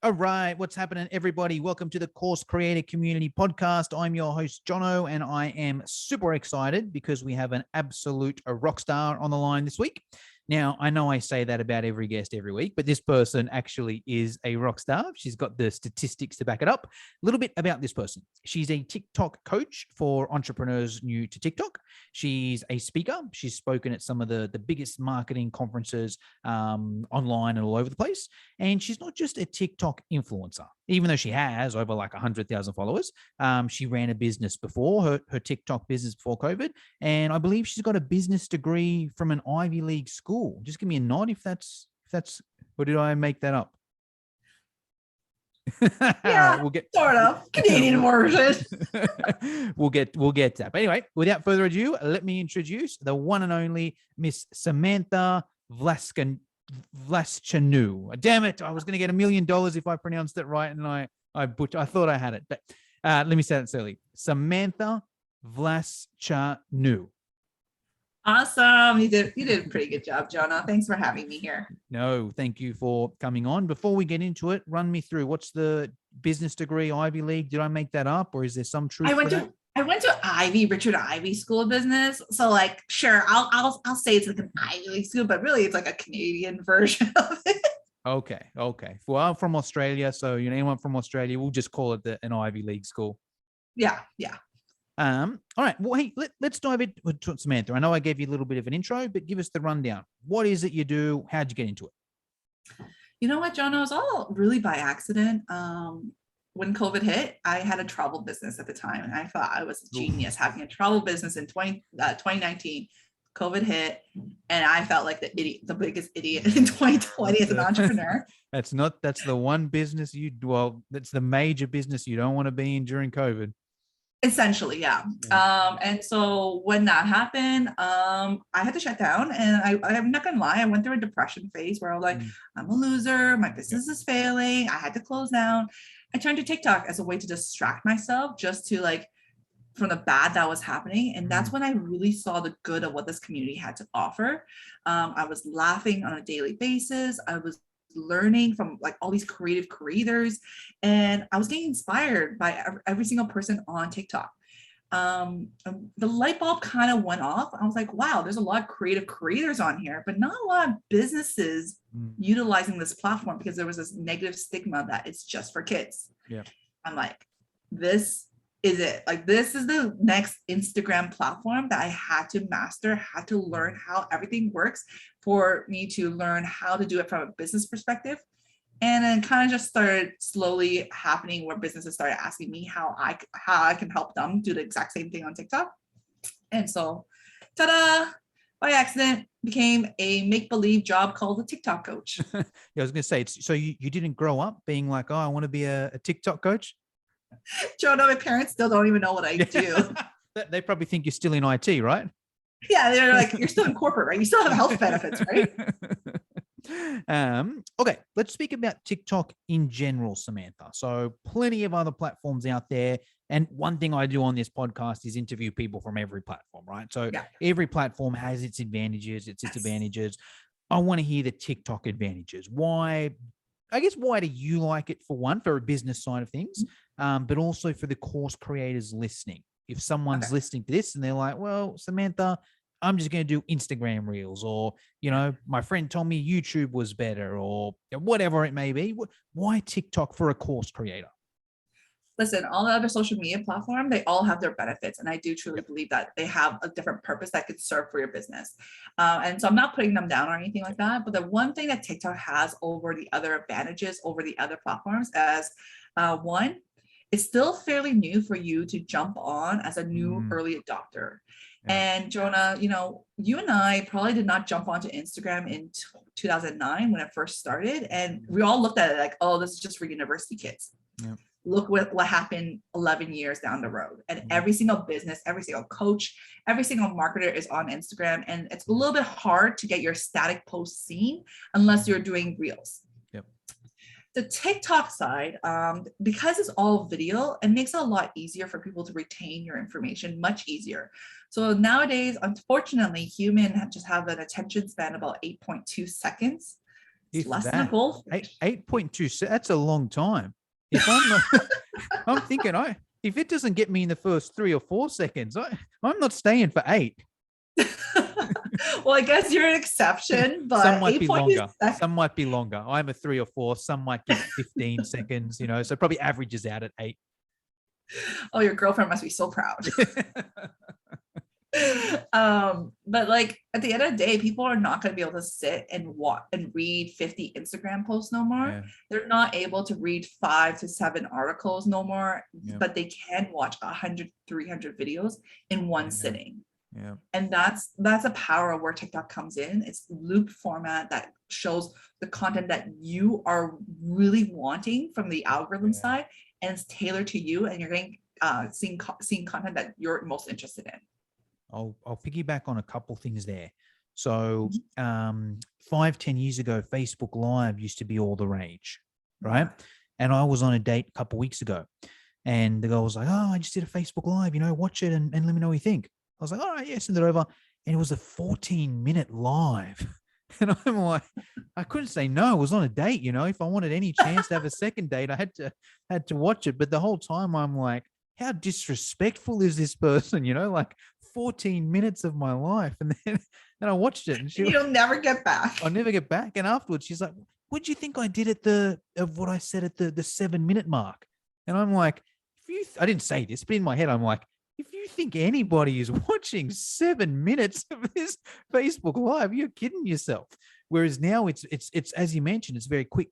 All right, what's happening, everybody? Welcome to the Course Creator Community Podcast. I'm your host, Jono, and I am super excited because we have an absolute rock star on the line this week. Now, I know I say that about every guest every week, but this person actually is a rock star. She's got the statistics to back it up. A little bit about this person. She's a TikTok coach for entrepreneurs new to TikTok. She's a speaker. She's spoken at some of the biggest marketing conferences online and all over the place. And she's not just a TikTok influencer, even though she has over like 100,000 followers. She ran a business before, her TikTok business before COVID. And I believe she's got a business degree from an Ivy League school. Just give me a nod if that's, or did I make that up? Yeah, we'll get sort of Canadian version. we'll get to that. But anyway, without further ado, let me introduce the one and only Miss Samantha Vlasceanu. Damn it! I was going to get $1 million if I pronounced it right, and I thought I had it. But let me say it slowly. Samantha Vlasceanu. Awesome. You did a pretty good job, Jono. Thanks for having me here. No, thank you for coming on. Before we get into it, run me through what's the business degree, Ivy League. Did I make that up, or is there some truth? I went to Richard Ivy School of Business. So like, sure, I'll say it's like an Ivy League school, but really it's like a Canadian version of it. Okay. Well, I'm from Australia, so anyone from Australia, we'll just call it an Ivy League school. Yeah. All right. Well, hey, let's dive into Samantha. I know I gave you a little bit of an intro, but give us the rundown. What is it you do? How'd you get into it? You know what, Jono? It was all really by accident. When COVID hit, I had a travel business at the time, and I thought I was a genius having a travel business in 2019. COVID hit, and I felt like the biggest idiot in 2020 as an entrepreneur. That's the one business that's the major business you don't want to be in during COVID. Essentially, yeah. And so when that happened, I had to shut down, and I'm not gonna lie, I went through a depression phase where I was like, I'm a loser, my business is failing, I had to close down. I turned to TikTok as a way to distract myself, just to like, from the bad that was happening. And that's when I really saw the good of what this community had to offer. I was laughing on a daily basis. I was learning from like all these creative creators, and I was getting inspired by every single person on TikTok. The light bulb kind of went off. I was like, wow, there's a lot of creative creators on here, but not a lot of businesses utilizing this platform, because there was this negative stigma that it's just for kids. Yeah. I'm like, this is it. Like, this is the next Instagram platform that I had to master, had to learn how everything works for me to learn how to do it from a business perspective. And then kind of just started slowly happening where businesses started asking me how I can help them do the exact same thing on TikTok. And so, ta-da, by accident, became a make-believe job called a TikTok coach. Yeah, I was going to say, so you didn't grow up being like, oh, I want to be a TikTok coach? Jono, my parents still don't even know what I do. They probably think you're still in IT, right? Yeah, they're like, you're still in corporate, right? You still have health benefits, right? Okay, let's speak about TikTok in general, Samantha. So plenty of other platforms out there. And one thing I do on this podcast is interview people from every platform, right? So every platform has its advantages, its disadvantages. I want to hear the TikTok advantages. Why do you like it, for one, for a business side of things, but also for the course creators listening? If someone's listening to this and they're like, well, Samantha, I'm just going to do Instagram reels, or, my friend told me YouTube was better, or whatever it may be. Why TikTok for a course creator? Listen, all the other social media platforms, they all have their benefits. And I do truly believe that they have a different purpose that could serve for your business. And so I'm not putting them down or anything like that. But the one thing that TikTok has over the other advantages over the other platforms is, one, it's still fairly new for you to jump on as a new early adopter. And Jonah, you and I probably did not jump onto Instagram in 2009 when it first started. And we all looked at it like, oh, this is just for university kids. Yeah. Look what happened 11 years down the road. And every single business, every single coach, every single marketer is on Instagram. And it's a little bit hard to get your static posts seen unless you're doing reels. The TikTok side, because it's all video, it makes it a lot easier for people to retain your information, much easier. So nowadays, unfortunately, humans just have an attention span about 8.2 seconds. If less than a that, goldfish. 8.2, that's a long time. If I'm not, I'm thinking, if it doesn't get me in the first 3 or 4 seconds, I'm not staying for 8. Well, I guess you're an exception, but Some might be 8.2 longer. seconds. Some might be longer. I'm a 3 or 4. Some might give 15 seconds, so probably averages out at 8. Oh, your girlfriend must be so proud. But like at the end of the day, people are not going to be able to sit and watch and read 50 Instagram posts no more. Yeah. They're not able to read 5 to 7 articles no more, Yeah. but they can watch 100, 300 videos in one Yeah. sitting. Yeah. And that's a power of where TikTok comes in. It's loop format that shows the content that you are really wanting from the algorithm side, and it's tailored to you, and you're getting seeing content that you're most interested in. I'll piggyback on a couple things there. So 5-10 years ago, Facebook Live used to be all the rage, right? And I was on a date a couple weeks ago, and the girl was like, "Oh, I just did a Facebook Live, watch it and let me know what you think." I was like, "All right, yeah, send it over." And it was a 14-minute live. And I'm like, I couldn't say no. I was on a date, if I wanted any chance to have a second date, I had to watch it. But the whole time I'm like, how disrespectful is this person? Like 14 minutes of my life. And then I watched it, and you'll never get back. I'll never get back. And afterwards she's like, "What do you think I did of what I said at the 7-minute mark?" And I'm like, I didn't say this, but in my head, I'm like, if you think anybody is watching 7 minutes of this Facebook Live, you're kidding yourself. Whereas now it's as you mentioned, it's very quick.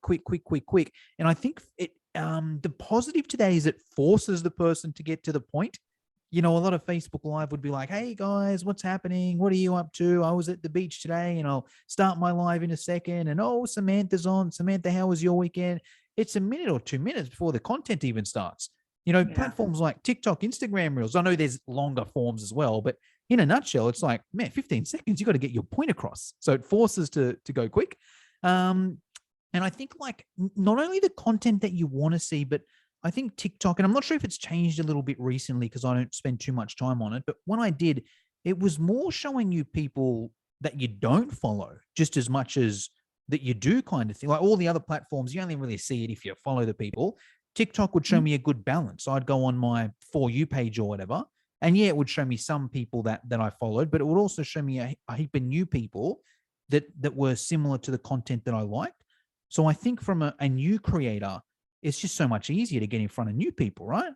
And I think the positive today is it forces the person to get to the point. A lot of Facebook Live would be like, "Hey guys, what's happening? What are you up to? I was at the beach today, and I'll start my live in a second. And oh, Samantha's on. Samantha, how was your weekend?" It's a minute or 2 minutes before the content even starts. Platforms like TikTok, Instagram Reels. I know there's longer forms as well, but in a nutshell, it's like, man, 15 seconds, you got to get your point across. So it forces to go quick. And I think like not only the content that you want to see, but I think TikTok, and I'm not sure if it's changed a little bit recently because I don't spend too much time on it, but when I did, it was more showing you people that you don't follow just as much as that you do, kind of thing. Like all the other platforms, you only really see it if you follow the people. TikTok would show me a good balance. I'd go on my For You page or whatever, and yeah, it would show me some people that I followed, but it would also show me a heap of new people that were similar to the content that I liked. So I think from a new creator, it's just so much easier to get in front of new people, right?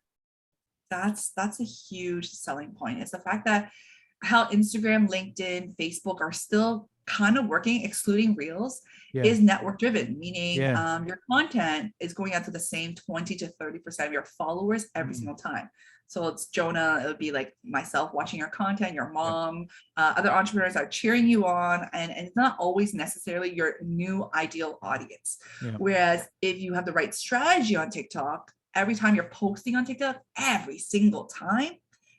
That's a huge selling point. It's the fact that how Instagram, LinkedIn, Facebook are still kind of working, excluding Reels, is network driven, meaning your content is going out to the same 20 to 30% of your followers every single time. So it's Jono, it would be like myself watching your content, your mom, other entrepreneurs are cheering you on, and it's not always necessarily your new ideal audience. Whereas if you have the right strategy on TikTok, every time you're posting on TikTok, every single time,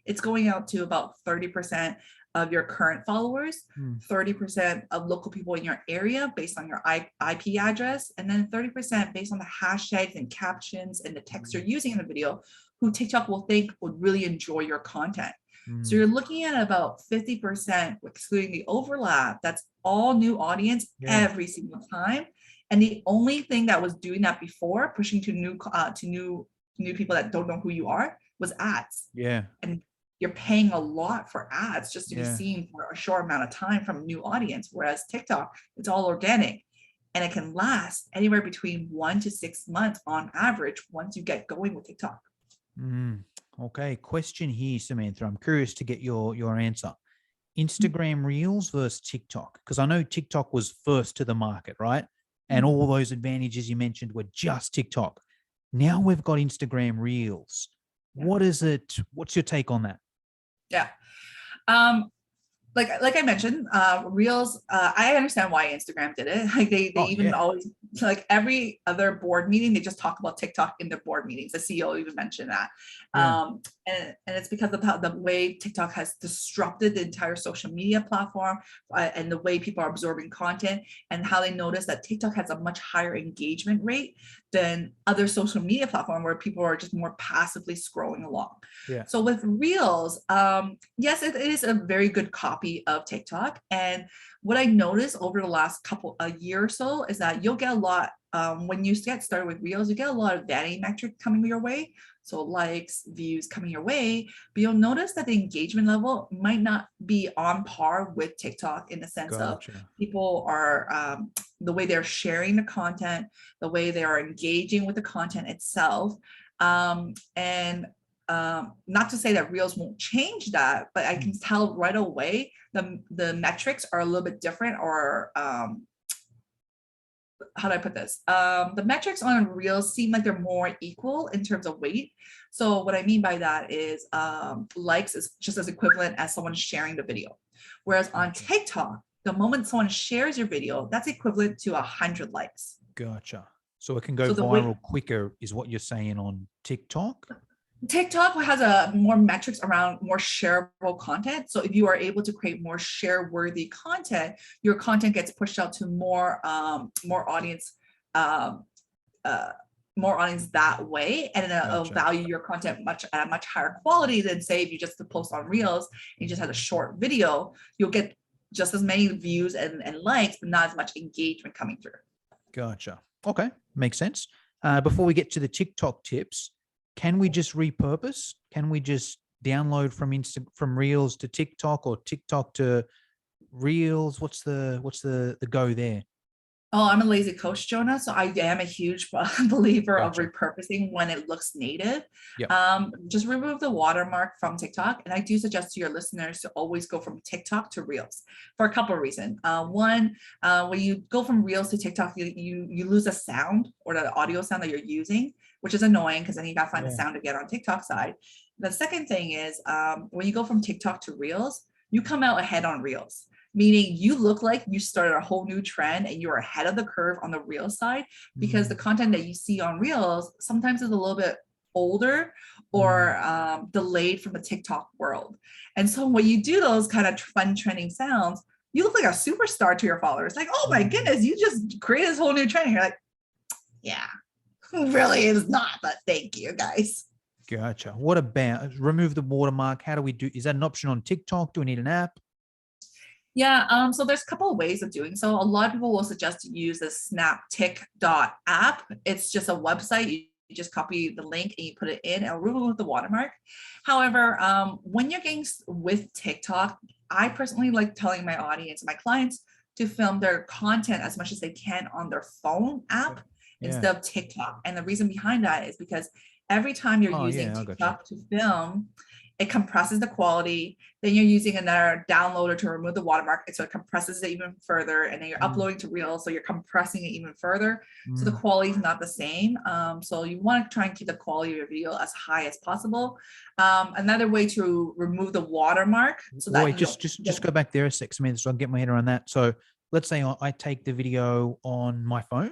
it's going out to about 30% of your current followers, 30% of local people in your area based on your IP address, and then 30% based on the hashtags and captions and the text you're using in the video, who TikTok will think would really enjoy your content. So you're looking at about 50%, excluding the overlap. That's all new audience every single time. And the only thing that was doing that before, pushing to new people that don't know who you are, was ads. And you're paying a lot for ads just to be seen for a short amount of time from a new audience. Whereas TikTok, it's all organic, and it can last anywhere between 1 to 6 months on average once you get going with TikTok. Okay, question here, Samantha. I'm curious to get your answer. Instagram Reels versus TikTok, because I know TikTok was first to the market, right? And all those advantages you mentioned were just TikTok. Now we've got Instagram Reels. What is it? What's your take on that? Like I mentioned, Reels, I understand why Instagram did it. Like they always, like every other board meeting, they just talk about TikTok in their board meetings. The CEO even mentioned that. And it's because of how the way TikTok has disrupted the entire social media platform, and the way people are absorbing content, and how they notice that TikTok has a much higher engagement rate than other social media platforms where people are just more passively scrolling along. So with Reels, yes, it is a very good copy copy of TikTok. And what I noticed over the last a year or so is that you'll get a lot when you get started with Reels, you get a lot of vanity metrics coming your way. So likes, views coming your way, but you'll notice that the engagement level might not be on par with TikTok in the sense of people are the way they're sharing the content, the way they are engaging with the content itself. And not to say that Reels won't change that, but I can tell right away the metrics are a little bit different, or how do I put this? The metrics on Reels seem like they're more equal in terms of weight. So what I mean by that is likes is just as equivalent as someone sharing the video. Whereas on TikTok, the moment someone shares your video, that's equivalent to 100 likes. Gotcha. So it can go viral quicker is what you're saying on TikTok? TikTok has more metrics around more shareable content. So if you are able to create more share-worthy content, your content gets pushed out to more audience that way, and it'll value your content at a much higher quality than, say, if you just post on Reels and you just had a short video, you'll get just as many views and likes, but not as much engagement coming through. Gotcha. Okay, makes sense. Before we get to the TikTok tips, can we just repurpose? Can we just download from Reels to TikTok, or TikTok to Reels? What's the go there? Oh, I'm a lazy coach, Jonah. So I am a huge believer of repurposing when it looks native. Just remove the watermark from TikTok. And I do suggest to your listeners to always go from TikTok to Reels for a couple of reasons. One, when you go from Reels to TikTok, you lose a sound or the audio sound that you're using, which is annoying because then you got to find the sound again on TikTok side. The second thing is when you go from TikTok to Reels, you come out ahead on Reels. Meaning you look like you started a whole new trend and you're ahead of the curve on the Reel side, because the content that you see on Reels sometimes is a little bit older or delayed from the TikTok world. And so when you do those kind of fun trending sounds, you look like a superstar to your followers. Like, oh my goodness, you just created this whole new trend. And you're like, yeah, really is not, but thank you guys. Gotcha. What about remove the watermark? How do we do? Is that an option on TikTok? Do we need an app? Yeah, so there's a couple of ways of doing so. A lot of people will suggest to use the snaptick.app. It's just a website. You just copy the link and you put it in and remove the watermark. However, when you're getting with TikTok, I personally like telling my audience, my clients, to film their content as much as they can on their phone app instead of TikTok. And the reason behind that is because every time you're using TikTok to film, it compresses the quality. Then you're using another downloader to remove the watermark. So it compresses it even further. And then you're uploading to Reels. So you're compressing it even further. So the quality is not the same. So you want to try and keep the quality of your video as high as possible. Another way to remove the watermark. So that just go back there a sec, Samantha, so I'll get my head around that. So let's say I take the video on my phone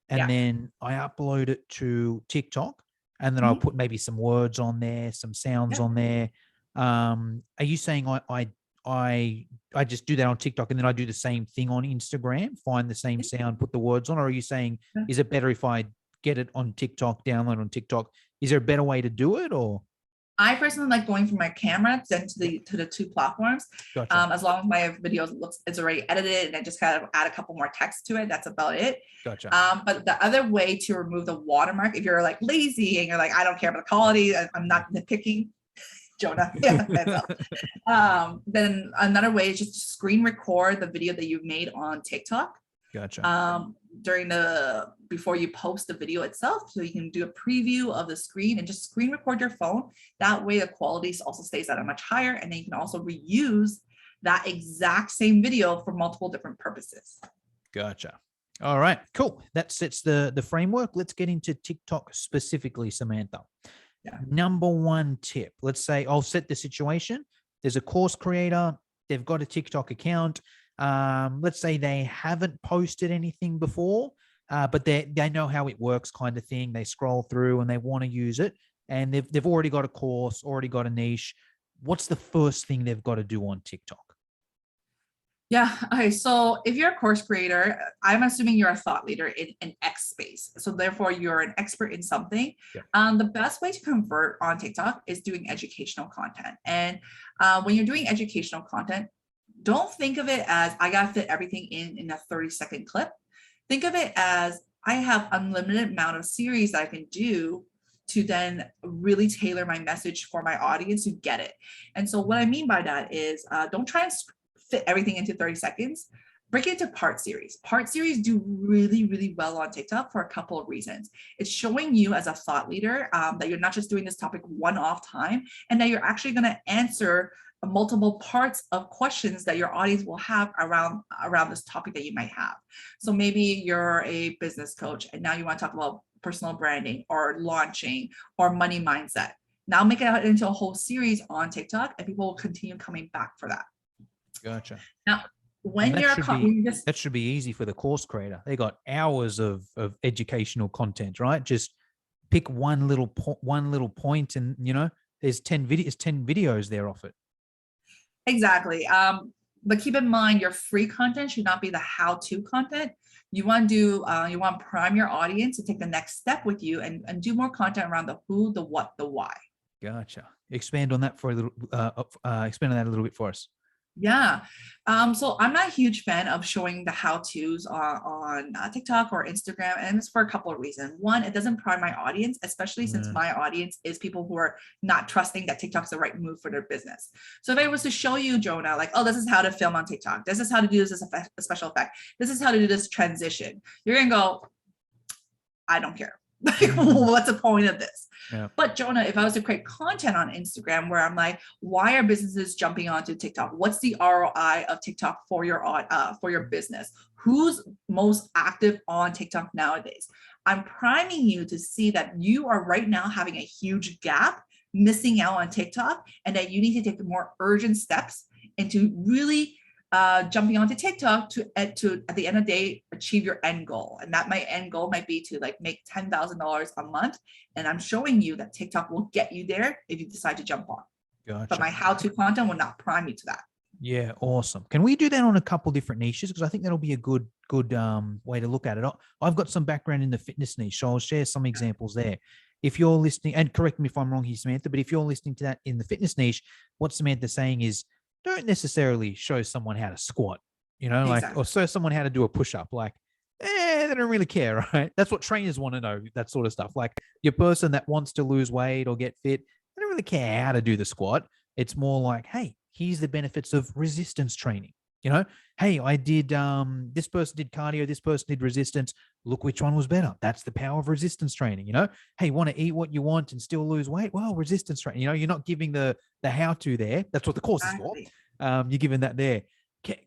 and then I upload it to TikTok. And then I'll put maybe some words on there, some sounds on there. Are you saying I just do that on TikTok and then I do the same thing on Instagram, find the same sound, put the words on? Or are you saying, is it better if I get it on TikTok, download on TikTok? Is there a better way to do it, or? I personally like going from my camera then to the two platforms. As long as my video it's already edited and I just kind of add a couple more text to it, that's about it. But the other way to remove the watermark, if you're like lazy and you're like, I don't care about the quality, I'm not nitpicking, Jonah. Then another way is just screen record the video that you've made on TikTok. Before you post the video itself, so you can do a preview of the screen and just screen record your phone. That way the quality also stays at a much higher, and then you can also reuse that exact same video for multiple different purposes. Gotcha. All right, cool. That sets the framework. Let's get into TikTok specifically, Samantha. Number one tip. Let's say I'll set the situation. There's a course creator. They've got a TikTok account. Let's say they haven't posted anything before, but they know how it works, kind of thing. They scroll through and they want to use it, and they've already got a course, already got a niche. What's the first thing they've got to do on TikTok? Yeah. Okay. So if you're a course creator, I'm assuming you're a thought leader in an X space. So therefore you're an expert in something. The best way to convert on TikTok is doing educational content. And when you're doing educational content, Don't think of it as I got to fit everything in a 30-second clip. Think of it as I have unlimited amount of series that I can do to then really tailor my message for my audience to get it. And so what I mean by that is don't try and fit everything into 30 seconds. Break it into part series. Part series do really, really well on TikTok for a couple of reasons. It's showing you as a thought leader that you're not just doing this topic one-off time, and that you're actually going to answer multiple parts of questions that your audience will have around this topic that you might have. So maybe you're a business coach and now you want to talk about personal branding or launching or money mindset. Now make it out into a whole series on TikTok, and people will continue coming back for that. Gotcha. Now, when that should be easy for the course creator. They got hours of educational content, right? Just pick one little point, and there's 10 videos there off it. Exactly. But keep in mind, your free content should not be the how-to content. You want to prime your audience to take the next step with you and do more content around the who, the what, the why. Gotcha. Expand on that for a little. Expand on that a little bit for us. Yeah. So I'm not a huge fan of showing the how-tos on TikTok or Instagram, and it's for a couple of reasons. One, it doesn't prime my audience, especially since my audience is people who are not trusting that TikTok's the right move for their business. So if I was to show you, Jonah, like, oh, this is how to film on TikTok, this is how to do this as a special effect, this is how to do this transition, you're gonna go, I don't care. Like, what's the point of this? Yeah. But Jonah, if I was to create content on Instagram where I'm like, why are businesses jumping onto TikTok? What's the ROI of TikTok for your business? Who's most active on TikTok nowadays? I'm priming you to see that you are right now having a huge gap, missing out on TikTok, and that you need to take more urgent steps into really jumping onto TikTok to at the end of the day achieve your end goal. And that my end goal might be to like make $10,000 a month. And I'm showing you that TikTok will get you there if you decide to jump on. Gotcha. But my how-to content will not prime you to that. Yeah, awesome. Can we do that on a couple different niches? Because I think that'll be a good way to look at it. I've got some background in the fitness niche, so I'll share some examples there. If you're listening, and correct me if I'm wrong here, Samantha, but if you're listening to that in the fitness niche, what Samantha's saying is, don't necessarily show someone how to squat, exactly. Or show someone how to do a push-up. Like, they don't really care, right? That's what trainers want to know, that sort of stuff. Like your person that wants to lose weight or get fit, they don't really care how to do the squat. It's more like, hey, here's the benefits of resistance training. Hey, I did, this person did cardio, this person did resistance. Look which one was better. That's the power of resistance training. Hey, want to eat what you want and still lose weight? Well, resistance training, you're not giving the how-to there. That's what the course is for. You're giving that there.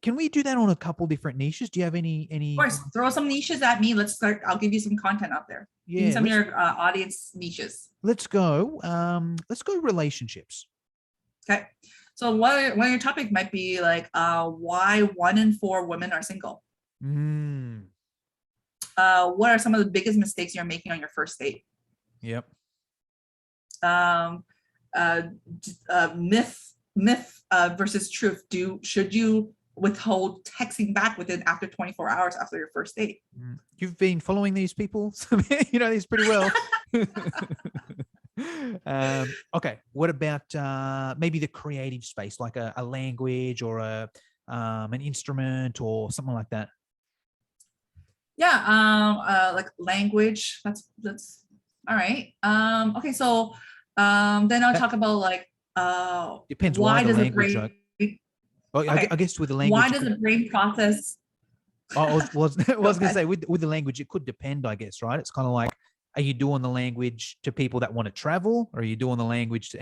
Can we do that on a couple different niches? Do you have any? Of course, throw some niches at me. Let's start. I'll give you some content out there. Yeah. Give me some of your audience niches. Let's go. Let's go relationships. Okay. So one of your topic might be like why 1 in 4 women are single. What are some of the biggest mistakes you're making on your first date? Yep. Myth versus truth. Should you withhold texting back after 24 hours after your first date? You've been following these people, you know these pretty well. Okay, what about maybe the creative space, like a language or an instrument or something like that? Yeah, like language. That's all right. Okay, so then I'll talk about like depends why does the language. I guess with the language. Why does the brain process? I was going to say with the language, it could depend, I guess, right? It's kind of like, are you doing the language to people that want to travel, or are you doing the language or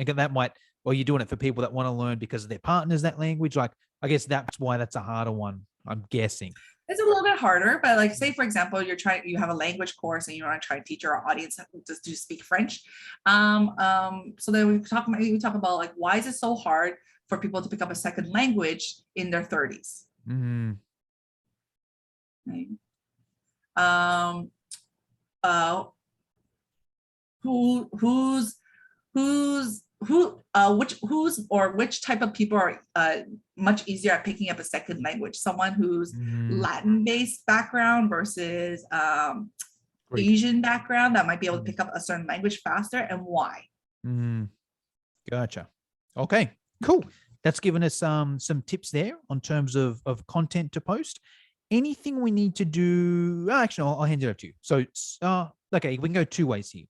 are you doing it for people that want to learn because of their partners that language? Like, I guess that's why that's a harder one, I'm guessing. It's a little bit harder, but like, say for example, you have a language course and you want to try to teach your audience to speak French. So then we talk about like, why is it so hard for people to pick up a second language in their 30s? Mm-hmm. Right. Which type of people are much easier at picking up a second language? Someone who's Latin-based background versus Asian background that might be able to pick up a certain language faster, and why? Gotcha. Okay, cool. That's given us some tips there on terms of content to post. Anything we need to do? Actually, I'll hand it over to you. So, okay, we can go two ways here.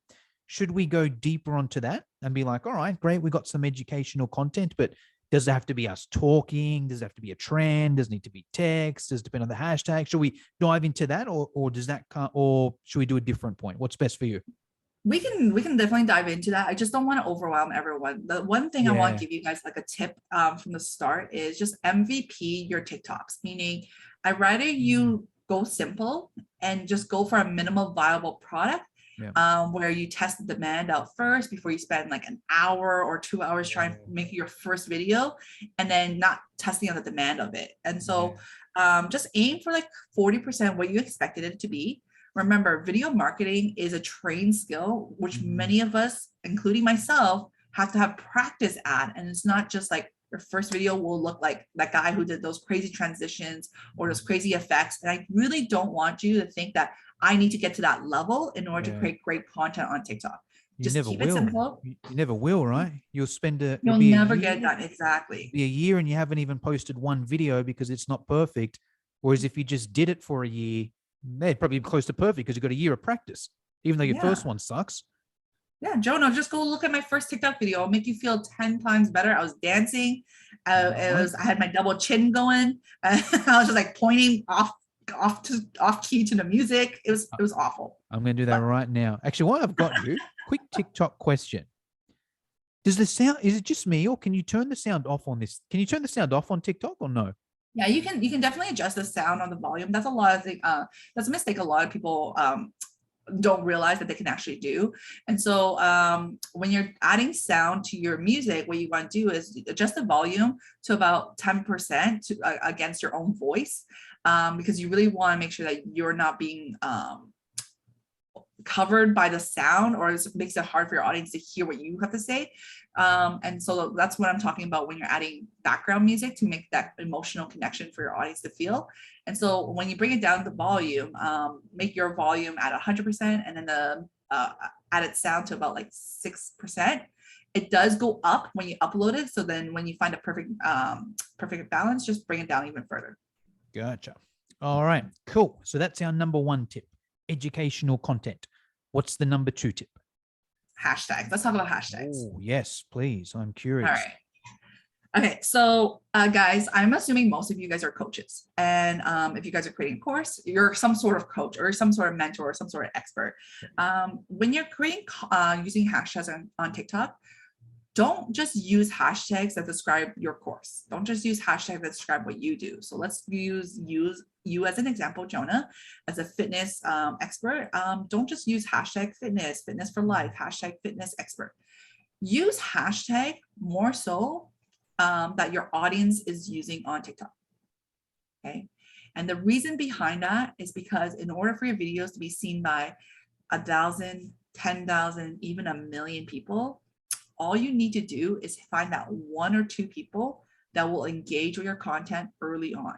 Should we go deeper onto that and be like, all right, great, we got some educational content, but does it have to be us talking? Does it have to be a trend? Does it need to be text? Does it depend on the hashtag? Should we dive into that, or does that, or should we do a different point? What's best for you? We can definitely dive into that. I just don't want to overwhelm everyone. The one thing I want to give you guys like a tip from the start is just MVP your TikToks, meaning I'd rather you go simple and just go for a minimal viable product where you test the demand out first before you spend like an hour or 2 hours trying to make your first video and then not testing on the demand of it. And so just aim for like 40% what you expected it to be. Remember, video marketing is a trained skill, which many of us, including myself, have to have practice at. And it's not just like your first video will look like that guy who did those crazy transitions or those crazy effects. And I really don't want you to think that I need to get to that level in order to create great content on TikTok. Just keep it simple. You never will, right? You'll spend you'll never get it done. Exactly. Be a year and you haven't even posted one video because it's not perfect. Whereas if you just did it for a year, they're probably close to perfect because you got a year of practice, even though your first one sucks. Yeah, Jono, just go look at my first TikTok video. I'll make you feel 10 times better. I was dancing. I had my double chin going. I was just like pointing off key to the music. It was awful. I'm going to do that right now. Actually, while I've got you, quick TikTok question. Does the sound, is it just me, or can you turn the sound off on this? Can you turn the sound off on TikTok or no? Yeah, you can definitely adjust the sound on the volume. That's a mistake a lot of people don't realize that they can actually do. And so when you're adding sound to your music, what you want to do is adjust the volume to about 10% against your own voice, because you really want to make sure that you're not being covered by the sound, or it makes it hard for your audience to hear what you have to say. And so that's what I'm talking about when you're adding background music to make that emotional connection for your audience to feel. And so when you bring it down the volume, make your volume at 100% and then the added sound to about like 6%. It does go up when you upload it. So then when you find a perfect balance, just bring it down even further. Gotcha. All right, cool. So that's our number one tip, educational content. What's the number two tip? Hashtags. Let's talk about hashtags. Oh, yes, please. I'm curious. All right. Okay, so guys, I'm assuming most of you guys are coaches. And if you guys are creating a course, you're some sort of coach or some sort of mentor or some sort of expert. When you're creating using hashtags on TikTok, don't just use hashtags that describe your course. Don't just use hashtags that describe what you do. So let's use you as an example, Jonah, as a fitness expert. Don't just use hashtag fitness for life, hashtag fitness expert. Use hashtag more so that your audience is using on TikTok. Okay. And the reason behind that is because in order for your videos to be seen by 1,000, 10,000, even 1 million people, all you need to do is find that 1 or 2 people that will engage with your content early on.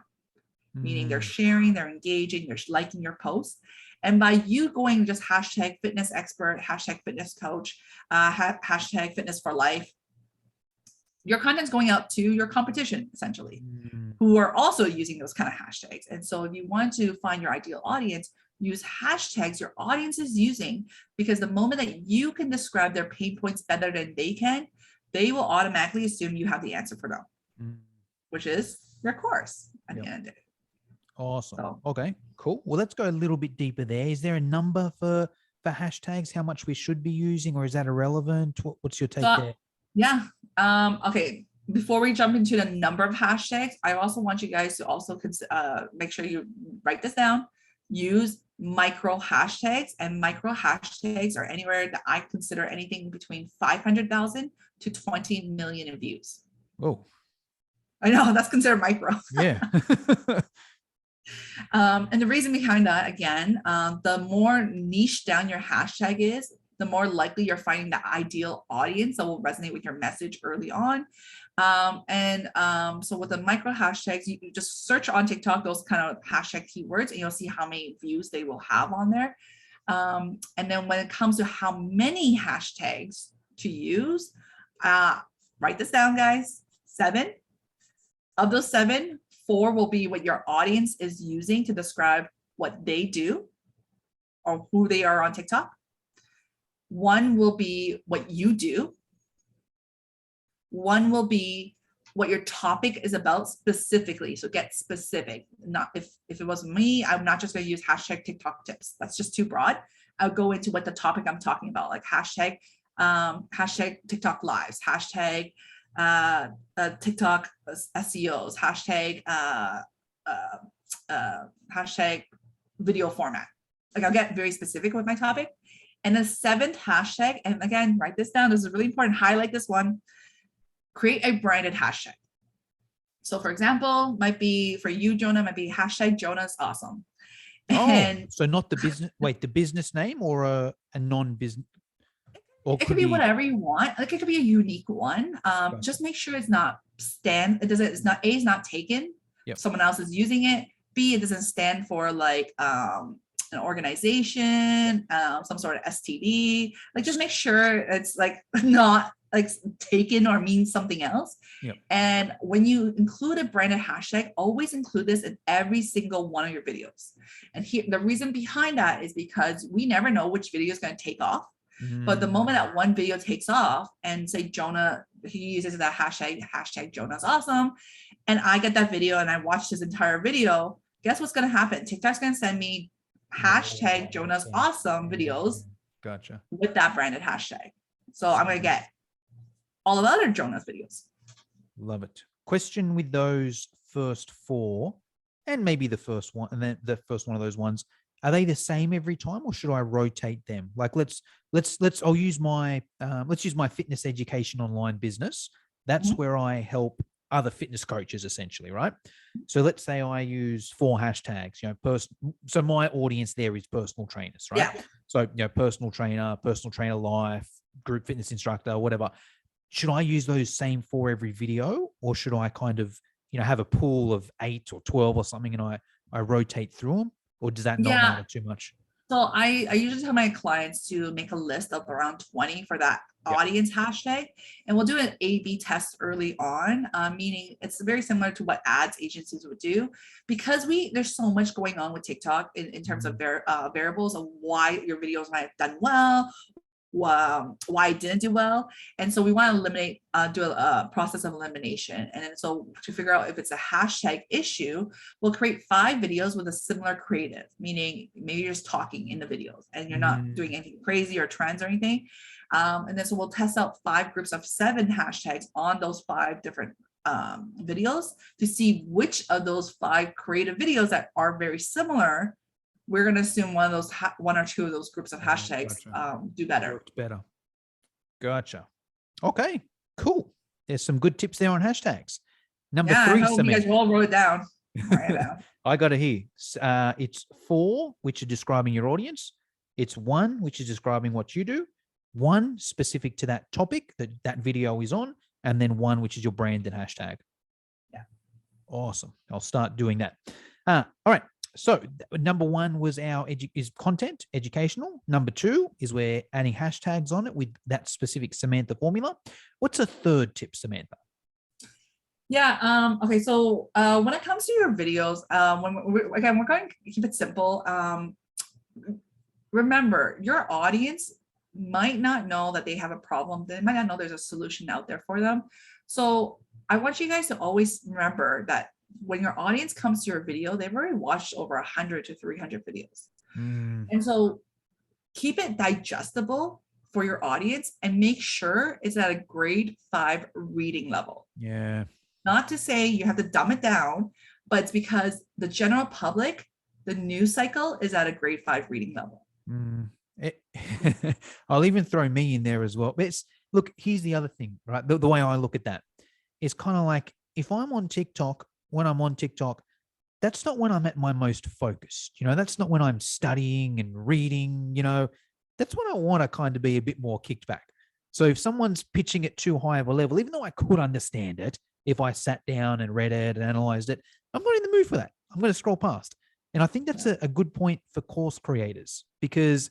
Meaning they're sharing, they're engaging, they're liking your posts. And by you going just hashtag fitness expert, hashtag fitness coach, hashtag fitness for life, your content's going out to your competition, essentially, who are also using those kind of hashtags. And so if you want to find your ideal audience, use hashtags your audience is using, because the moment that you can describe their pain points better than they can, they will automatically assume you have the answer for them, which is your course at the end of the day. Awesome. So, okay, cool. Well, let's go a little bit deeper there. Is there a number for hashtags, how much we should be using, or is that irrelevant? What's your take there? Yeah. Okay. Before we jump into the number of hashtags, I also want you guys to also make sure you write this down. Use micro hashtags, and micro hashtags are anywhere that I consider anything between 500,000 to 20 million in views. Oh, I know that's considered micro. Yeah. And the reason behind that, again, the more niche down your hashtag is, the more likely you're finding the ideal audience that will resonate with your message early on. So with the micro hashtags, you just search on TikTok those kind of hashtag keywords, and you'll see how many views they will have on there. And then when it comes to how many hashtags to use, write this down, guys: 7 Of those 7, 4 will be what your audience is using to describe what they do or who they are on TikTok. 1 will be what you do. 1 will be what your topic is about specifically. So get specific. Not if it was me, I'm not just going to use hashtag TikTok tips. That's just too broad. I'll go into what the topic I'm talking about, like hashtag TikTok lives, hashtag TikTok SEOs, hashtag video format. Like I'll get very specific with my topic. And the 7th hashtag, and again, write this down. This is really important. Highlight this one. Create a branded hashtag. So for example, might be for you, Jonah, might be hashtag Jonah's awesome. And so not the business, the business name or a non-business? It could be whatever you want. Like it could be a unique one. Just make sure it's not it's not taken. Yep. Someone else is using it. B, it doesn't stand for like an organization, some sort of STD. Like just make sure it's like not like taken or means something else. Yep. And when you include a branded hashtag, always include this in every single one of your videos. And here, the reason behind that is because we never know which video is going to take off. But the moment that one video takes off and say Jonah, he uses that hashtag Jonah's awesome, and I get that video and I watch this entire video, guess what's going to happen? TikTok's going to send me hashtag Jonah's awesome videos. Gotcha. With that branded hashtag. So I'm going to get all of the other Jonah's videos. Love it. Question with those first 4 and maybe the first one, and then the first one of those ones, are they the same every time or should I rotate them? Like I'll use my, let's use my fitness education online business. That's where I help other fitness coaches essentially, right? So let's say I use 4 hashtags, so my audience there is personal trainers, right? Yeah. So, personal trainer life, group fitness instructor, whatever. Should I use those same 4 every video, or should I kind of, have a pool of 8 or 12 or something and I rotate through them? Or does that not matter too much? So I usually tell my clients to make a list of around 20 for that audience hashtag, and we'll do an A/B test early on, meaning it's very similar to what ads agencies would do, because there's so much going on with TikTok in terms of variables of why your videos might have done well, why it didn't do well. And so we want to eliminate, do a process of elimination. And then so to figure out if it's a hashtag issue, we'll create 5 videos with a similar creative, meaning maybe you're just talking in the videos and you're not doing anything crazy or trends or anything. And then so we'll test out 5 groups of 7 hashtags on those 5 different videos to see which of those 5 creative videos that are very similar, we're going to assume one or two of those groups of hashtags do better. Worked better. Gotcha. Okay, cool. There's some good tips there on hashtags. Number 3, Samantha. You guys all wrote it down. I got it here. It's 4, which are describing your audience. It's 1, which is describing what you do. 1 specific to that topic that video is on, and then 1 which is your branded hashtag. Yeah. Awesome. I'll start doing that. All right. So number 1 was is content, educational. Number 2 is we're adding hashtags on it with that specific Samantha formula. What's a 3rd tip, Samantha? Yeah. Okay. So when it comes to your videos, we're going to keep it simple. Remember, your audience might not know that they have a problem. They might not know there's a solution out there for them. So I want you guys to always remember that when your audience comes to your video, they've already watched over 100 to 300 videos. And so keep it digestible for your audience and make sure it's at a grade 5 reading level. Yeah. Not to say you have to dumb it down, but it's because the general public, the news cycle is at a grade 5 reading level. I'll even throw me in there as well. But look, here's the other thing, right? The way I look at that is kind of like if I'm on TikTok, when I'm on TikTok, that's not when I'm at my most focused. That's not when I'm studying and reading, that's when I want to kind of be a bit more kicked back. So if someone's pitching it too high of a level, even though I could understand it, if I sat down and read it and analyzed it, I'm not in the mood for that. I'm going to scroll past. And I think that's a good point for course creators, because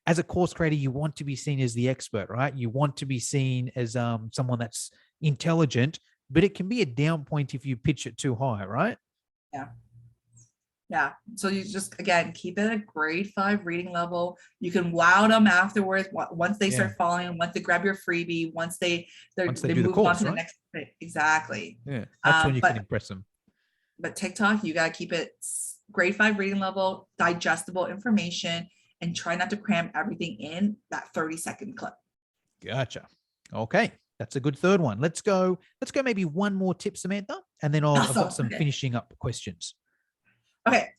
as a course creator, you want to be seen as the expert, right? You want to be seen as someone that's intelligent, but it can be a down point if you pitch it too high, right? Yeah. Yeah. So you just, again, keep it at a grade 5 reading level. You can wow them afterwards. Once they start following, once they grab your freebie, once they do the move course, on to right? the next thing. Exactly. Yeah. That's when you can impress them. But TikTok, you got to keep it grade 5 reading level, digestible information, and try not to cram everything in that 30-second clip. Gotcha. Okay. That's a good third one. Let's go maybe one more tip, Samantha, and then I've got some finishing up questions. Okay.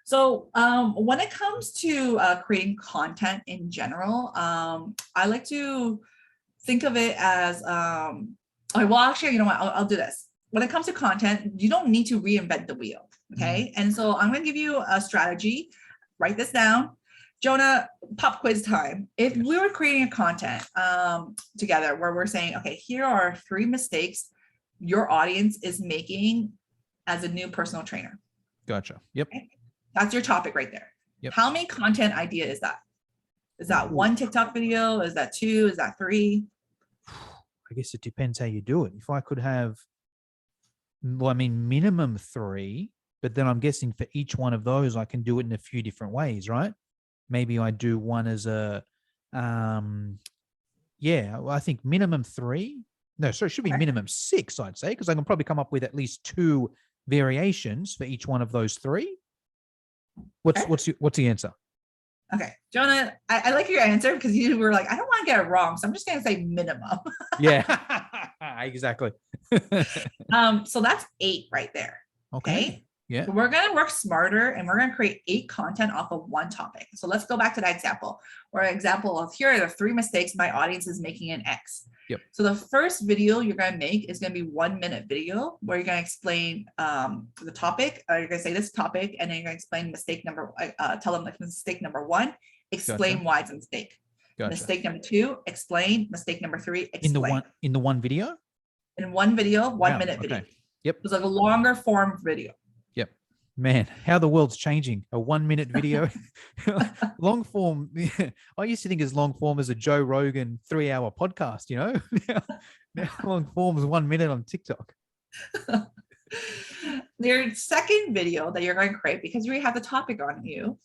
So when it comes to creating content in general, I like to think of it as, well, actually, you know what, I'll do this. When it comes to content, you don't need to reinvent the wheel. Okay. And so I'm going to give you a strategy. Write this down. Jonah, pop quiz time. If we were creating a content together where we're saying, okay, here are 3 mistakes your audience is making as a new personal trainer. Gotcha. Yep. Okay? That's your topic right there. Yep. How many content idea is that? Is that 1 TikTok video? Is that 2? Is that 3? I guess it depends how you do it. If I could have, well, I mean, minimum 3, but then I'm guessing for each one of those, I can do it in a few different ways, right? Maybe I do one as a, I think minimum 3. No, so it should be minimum 6, I'd say, because I can probably come up with at least 2 variations for each one of those 3. What's the answer? Okay, Jonah, I like your answer because you were like, I don't want to get it wrong, so I'm just going to say minimum. Yeah, exactly. So that's 8 right there. Okay. Yeah. So we're going to work smarter and we're going to create 8 content off of 1 topic. So let's go back to that example, or an example of here are the 3 mistakes my audience is making in X. Yep. So the first video you're going to make is going to be 1-minute video where you're going to explain the topic. You're going to say this topic, and then you're going to explain mistake number. Tell them like mistake number 1. Explain why it's a mistake. Gotcha. Mistake number 2. Explain. Mistake number 3. Explain. In the one video. In one video, 1-minute video. Yep. It's like a longer form video. Yep. Man, how the world's changing. A 1-minute video. Long form. I used to think as long form as a Joe Rogan 3-hour podcast, you know? now long form is 1 minute on TikTok. Your second video that you're going to create, because we have the topic on you,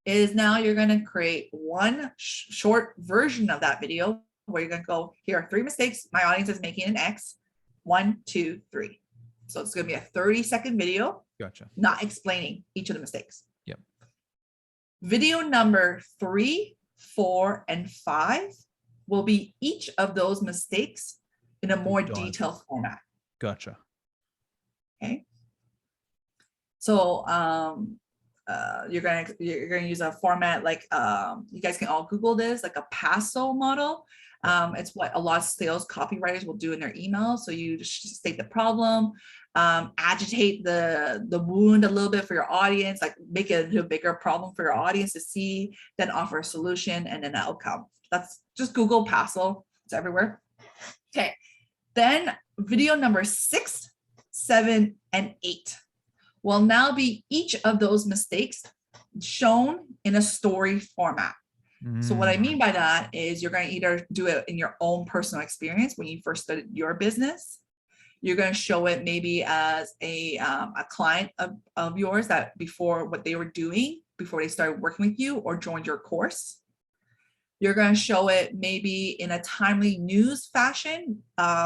is now you're going to create one short version of that video where you're going to go, here are 3 mistakes my audience is making in X. 1, 2, 3. So it's going to be a 30-second video. Gotcha. Not explaining each of the mistakes. Yep. Video number 3, 4, and 5 will be each of those mistakes in a more detailed format. Gotcha. Okay. So you're gonna use a format like you guys can all Google this, like a PASO model. It's what a lot of sales copywriters will do in their emails. So you just state the problem, agitate the wound a little bit for your audience, like make it into a bigger problem for your audience to see, then offer a solution and an outcome. That's just Google PASO. It's everywhere. Okay. Then video number 6, 7, and 8 will now be each of those mistakes shown in a story format. So what I mean by that is you're going to either do it in your own personal experience when you first started your business. You're going to show it maybe as a client of yours that before what they were doing before they started working with you or joined your course. You're going to show it maybe in a timely news fashion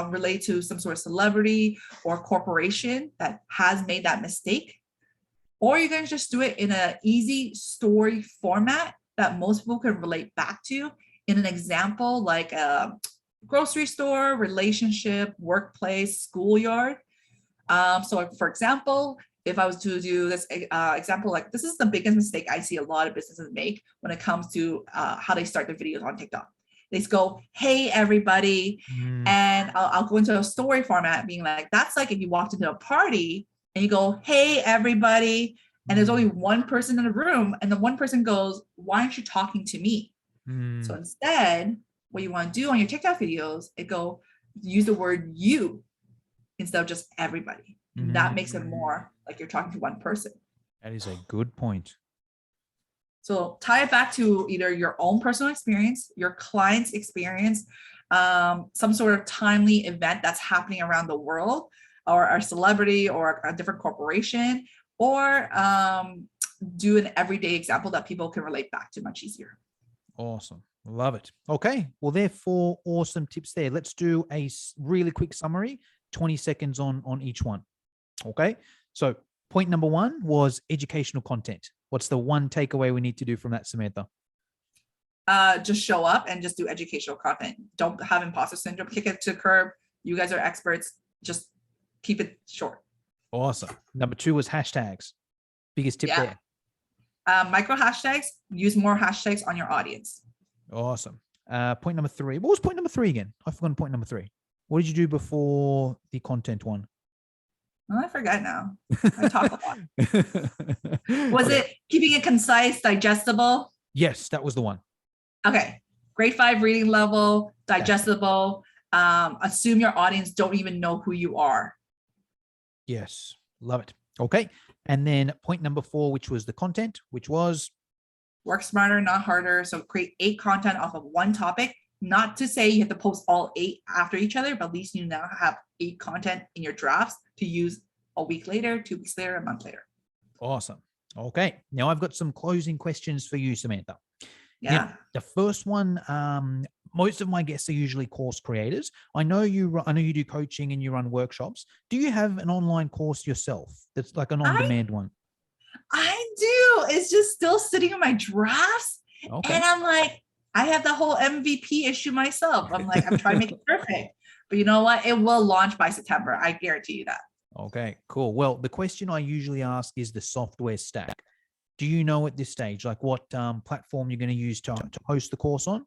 related to some sort of celebrity or corporation that has made that mistake. Or you're going to just do it in an easy story format that most people can relate back to in an example like a grocery store, relationship, workplace, schoolyard. So for example, if I was to do this example, like this is the biggest mistake I see a lot of businesses make when it comes to how they start their videos on TikTok. They just go, hey, everybody. And I'll go into a story format being like, that's like if you walked into a party and you go, hey, everybody. And there's only one person in the room and the one person goes, why aren't you talking to me? So instead, what you want to do on your TikTok videos, use the word you instead of just everybody. That makes it more like you're talking to one person. That is a good point. So tie it back to either your own personal experience, your client's experience, some sort of timely event that's happening around the world. or a celebrity or a different corporation, or do an everyday example that people can relate back to much easier. Awesome. Love it. Okay. Well, there are 4 awesome tips there. Let's do a really quick summary, 20 seconds on each one. Okay. So point number 1 was educational content. What's the one takeaway we need to do from that, Samantha? Just show up and just do educational content. Don't have imposter syndrome. Kick it to the curb. You guys are experts. Just keep it short. Awesome. Number 2 was hashtags. Biggest tip there. Micro hashtags. Use more hashtags on your audience. Awesome. Point number 3. What was point number 3 again? I've forgotten point number 3. What did you do before the content one? Oh, I forgot now. I talk a lot. Was it keeping it concise, digestible? Yes, that was the one. Okay. Grade 5 reading level, digestible. Assume your audience don't even know who you are. Yes. Love it. Okay. And then point number 4, which was the content, which was work smarter, not harder. So create 8 content off of one topic. Not to say you have to post all 8 after each other, but at least you now have 8 content in your drafts to use a week later, 2 weeks later, a month later. Awesome. Okay. Now I've got some closing questions for you, Samantha. Yeah. Now, the first one, most of my guests are usually course creators. I know you do coaching and you run workshops. Do you have an online course yourself that's like an on-demand one? I do. It's just still sitting in my drafts. Okay. And I'm like, I have the whole MVP issue myself. I'm like, I'm trying to make it perfect. But you know what? It will launch by September. I guarantee you that. Okay, cool. Well, the question I usually ask is the software stack. Do you know at this stage, like what platform you're going to use to host the course on?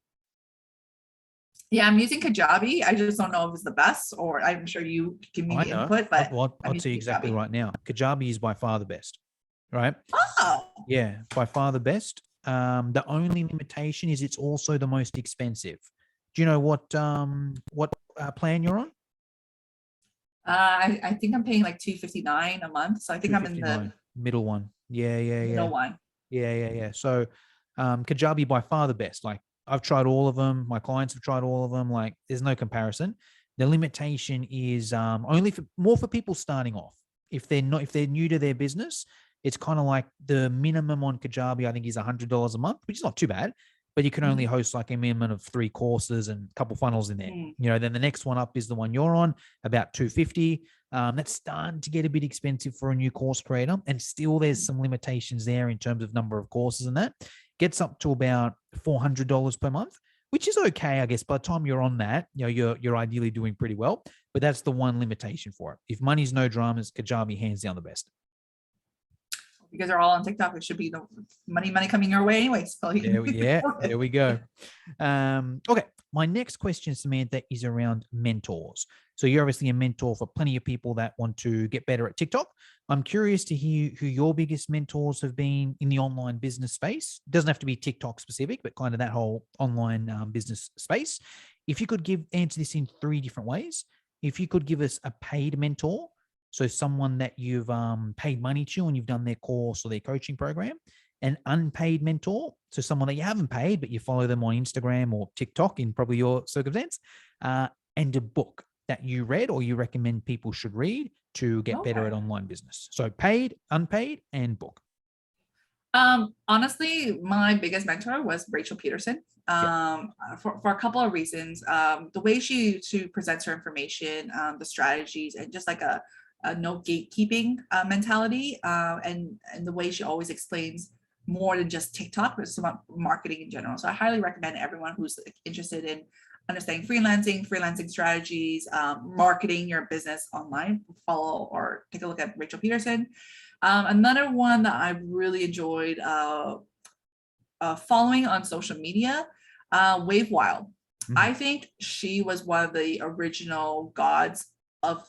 Yeah, I'm using Kajabi. I just don't know if it's the best, or I'm sure you give me the input, but I'll tell you exactly right now. Kajabi is by far the best, right? Oh. Yeah, by far the best. The only limitation is it's also the most expensive. Do you know what plan you're on? I think I'm paying like $259 a month. So I think I'm in the middle one. Yeah. Middle one. Yeah. So Kajabi by far the best. Like I've tried all of them. My clients have tried all of them. Like there's no comparison. The limitation is only for people starting off. If they're new to their business, it's kind of like the minimum on Kajabi, I think, is $100 a month, which is not too bad. But you can only host like a minimum of 3 courses and a couple funnels in there. You know, then the next one up is the one you're on, about $250. That's starting to get a bit expensive for a new course creator, and still there's some limitations there in terms of number of courses, and that gets up to about $400 per month, which is okay, I guess. By the time you're on that, you know, you're ideally doing pretty well. But that's the one limitation for it. If money's no dramas, Kajabi hands down the best. Because they're all on TikTok, it should be the money coming your way anyway. So there we go. Okay, my next question, Samantha, is around mentors. So you're obviously a mentor for plenty of people that want to get better at TikTok. I'm curious to hear who your biggest mentors have been in the online business space. It doesn't have to be TikTok specific, but kind of that whole online business space. If you could answer this in 3 different ways. If you could give us a paid mentor, so someone that you've paid money to and you've done their course or their coaching program, an unpaid mentor, so someone that you haven't paid, but you follow them on Instagram or TikTok in probably your circumstance, and a book that you read or you recommend people should read to get better at online business. So paid, unpaid, and book. Honestly, my biggest mentor was Rachel Peterson. For a couple of reasons. The way she presents her information, the strategies, and just like a no gatekeeping mentality, and the way she always explains more than just TikTok, but it's about marketing in general. So I highly recommend everyone who's interested in understanding freelancing strategies, marketing your business online, follow or take a look at Rachel Peterson. Another one that I really enjoyed following on social media, Wave Wild. I think she was one of the original gods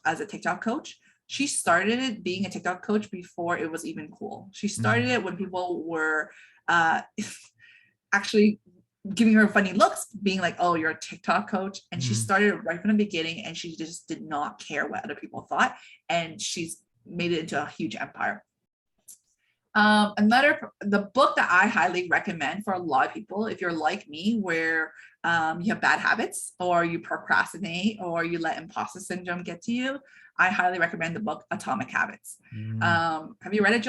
as a TikTok coach. She started it being a TikTok coach before it was even cool. She started it when people were actually giving her funny looks, being like, oh, you're a TikTok coach. And she started right from the beginning, and she just did not care what other people thought. And she's made it into a huge empire. The book that I highly recommend for a lot of people, if you're like me, where you have bad habits or you procrastinate or you let imposter syndrome get to you, I highly recommend the book Atomic Habits. Have you read it,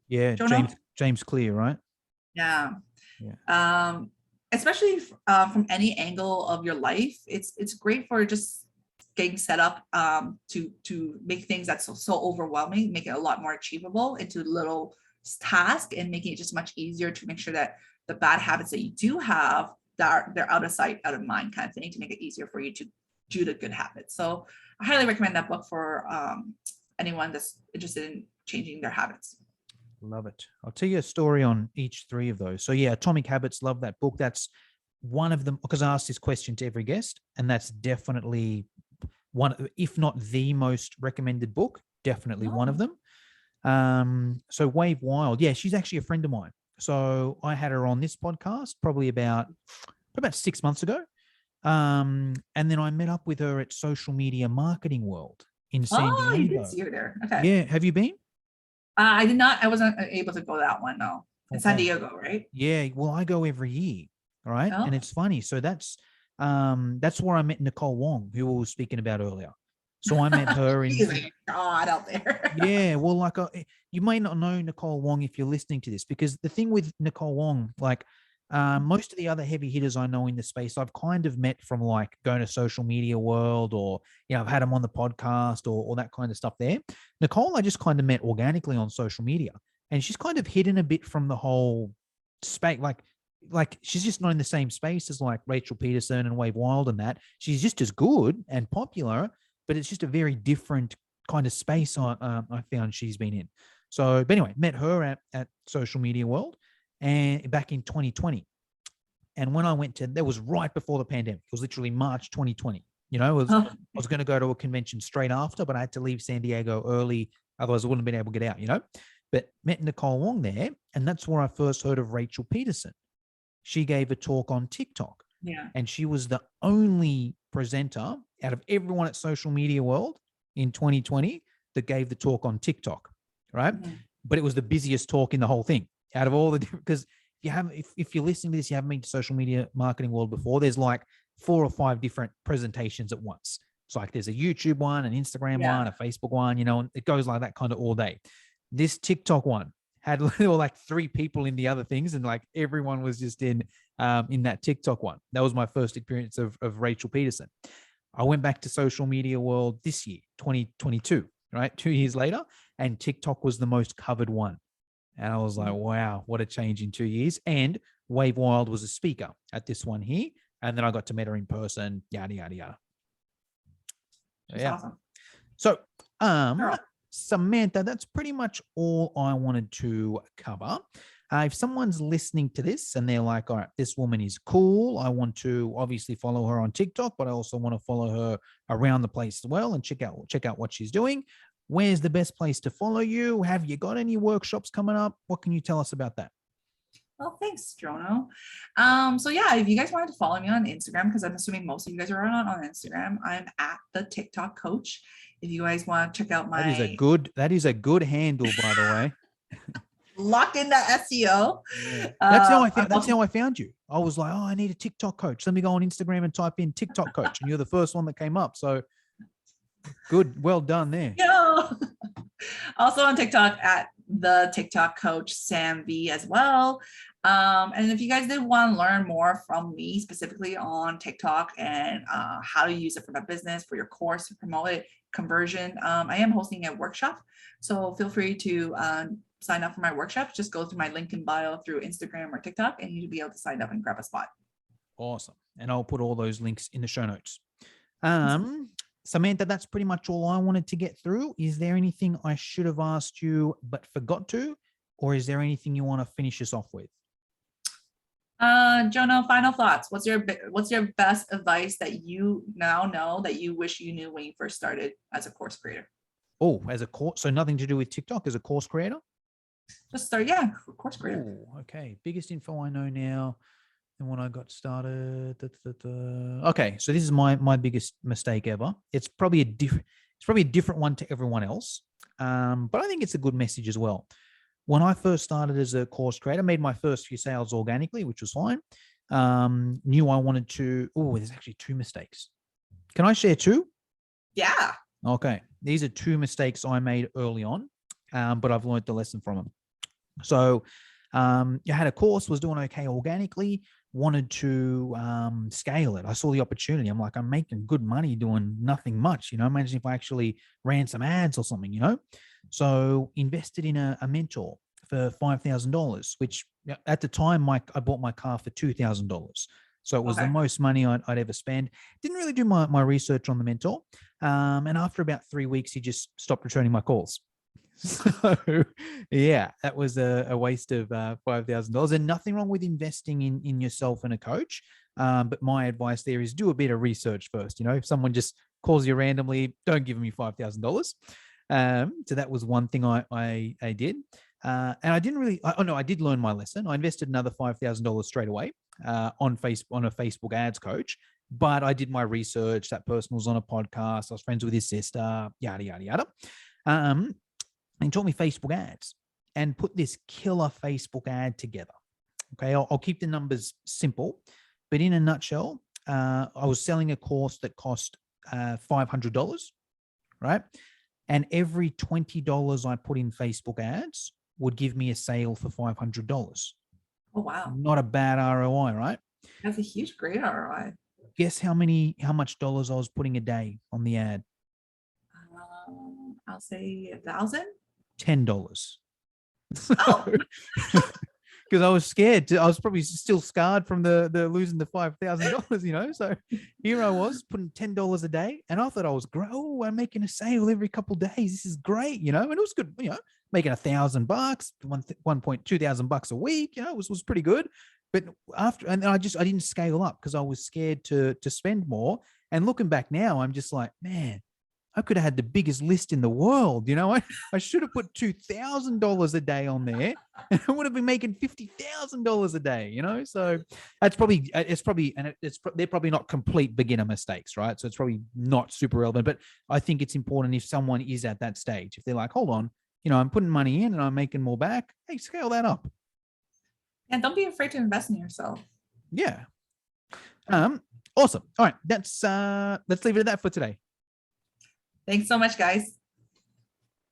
Yeah, Jono? James Clear, right? Yeah. Yeah. Especially from any angle of your life, it's great for just getting set up to make things that's so overwhelming, make it a lot more achievable into little tasks and making it just much easier to make sure that the bad habits that you do have they're out of sight, out of mind kind of thing, to make it easier for you to do the good habits. So I highly recommend that book for anyone that's interested in changing their habits. Love it. I'll tell you a story on each three of those. So yeah, Atomic Habits, love that book. That's one of them, because I asked this question to every guest, and that's definitely one, if not the most recommended book, definitely one of them. So Wave Wild, yeah, she's actually a friend of mine. So I had her on this podcast probably about 6 months ago. And then I met up with her at Social Media Marketing World in San Diego. You did see her there. Okay. Yeah. Have you been? I did not. I wasn't able to go that one. No. In San Diego, right? Yeah. Well, I go every year. All right. And it's funny. So that's where I met Nicole Wong, who we were speaking about earlier. So I met her in God out there. Yeah. Well, like you may not know Nicole Wong if you're listening to this, because the thing with Nicole Wong, like most of the other heavy hitters I know in the space, I've kind of met from like going to Social Media World, or, I've had them on the podcast or that kind of stuff there. Nicole, I just kind of met organically on social media, and she's kind of hidden a bit from the whole space. Like she's just not in the same space as like Rachel Peterson and Wave Wild and that. She's just as good and popular, but it's just a very different kind of space I found she's been in. So, but anyway, met her at Social Media World, and back in 2020. And when I went to, that was right before the pandemic. It was literally March 2020. I was going to go to a convention straight after, but I had to leave San Diego early. Otherwise I wouldn't have been able to get out, but met Nicole Wong there. And that's where I first heard of Rachel Peterson. She gave a talk on TikTok. Yeah. And she was the only presenter out of everyone at Social Media World in 2020 that gave the talk on TikTok. Right. Mm-hmm. But it was the busiest talk in the whole thing out of all the different, because if you're listening to this, you haven't been to Social Media Marketing World before, there's like 4 or 5 different presentations at once. It's like there's a YouTube one, an Instagram one, a Facebook one, and it goes like that kind of all day. This TikTok one had like 3 people in the other things, and like everyone was just in that TikTok one. That was my first experience of Rachel Peterson. I went back to Social Media World this year, 2022, right? 2 years later, and TikTok was the most covered one. And I was like, wow, what a change in 2 years. And Wave Wild was a speaker at this one here. And then I got to meet her in person, yada, yada, yada. That's awesome. So, Samantha, that's pretty much all I wanted to cover. If someone's listening to this and they're like, all right, this woman is cool, I want to obviously follow her on TikTok, but I also want to follow her around the place as well and check out what she's doing. Where's the best place to follow you? Have you got any workshops coming up? What can you tell us about that? Well, thanks, Jono. So yeah, if you guys wanted to follow me on Instagram, because I'm assuming most of you guys are on Instagram, I'm at the Tick-Tock Coach. If you guys want to check out my that is a good handle, by the way. Locked in that SEO. Yeah. That's how I found you. I was like, I need a TikTok coach. Let me go on Instagram and type in TikTok coach, and you're the first one that came up. So good, well done there. Yeah. Also on TikTok at the Tick-Tock Coach Sam V as well. And if you guys did want to learn more from me specifically on TikTok and how to use it for my business, for your course, to promote it, conversion, I am hosting a workshop. So feel free to sign up for my workshop. Just go through my link in bio through Instagram or TikTok, and you'll be able to sign up and grab a spot. Awesome. And I'll put all those links in the show notes. Samantha, that's pretty much all I wanted to get through. Is there anything I should have asked you but forgot to, or is there anything you want to finish us off with? Jono, final thoughts. What's your best advice that you now know that you wish you knew when you first started as a course creator? Oh, as a course, so nothing to do with TikTok, as a course creator? Just start, course creator. Oh, okay. Biggest info I know now than when I got started. Okay, so this is my biggest mistake ever. It's probably a different one to everyone else, but I think it's a good message as well. when I first started as a course creator, made my first few sales organically, which was fine. Knew I wanted to, there's actually 2 mistakes. Can I share 2? Yeah. Okay. These are 2 mistakes I made early on, but I've learned the lesson from them. So I had a course, was doing okay organically, wanted to scale it. I saw the opportunity. I'm like, I'm making good money doing nothing much, imagine if I actually ran some ads or something, So invested in a mentor for $5,000, which at the time, I bought my car for $2,000. So it was the most money I'd ever spend. Didn't really do my research on the mentor. And after about 3 weeks, he just stopped returning my calls. So yeah, that was a waste of $5,000. And nothing wrong with investing in yourself and a coach. But my advice there is do a bit of research first. If someone just calls you randomly, don't give them your $5,000. So that was one thing I did. And I didn't really, I did learn my lesson. I invested another $5,000 straight away on a Facebook ads coach. But I did my research. That person was on a podcast. I was friends with his sister, yada, yada, yada. And taught me Facebook ads and put this killer Facebook ad together. Okay, I'll keep the numbers simple, but in a nutshell, I was selling a course that cost $500, right? And every $20 I put in Facebook ads would give me a sale for $500. Oh, wow. Not a bad ROI, right? That's a huge, great ROI. Guess how much dollars I was putting a day on the ad? I'll say 1,000. $10. Oh. Because I was scared. I was probably still scarred from the losing the $5,000, So here I was putting $10 a day, and I thought I was great. Oh, I'm making a sale every couple of days. This is great, and it was good. Making $1,000, $2,000 a week. It was pretty good. But and I didn't scale up because I was scared to spend more. And looking back now, I'm just like, man, I could have had the biggest list in the world. I should have put $2,000 a day on there, and I would have been making $50,000 a day. So they're probably not complete beginner mistakes, right? So it's probably not super relevant, but I think it's important if someone is at that stage, if they're like, hold on, I'm putting money in and I'm making more back. Hey, scale that up. And don't be afraid to invest in yourself. Yeah. Awesome. All right. Let's leave it at that for today. Thanks so much, guys.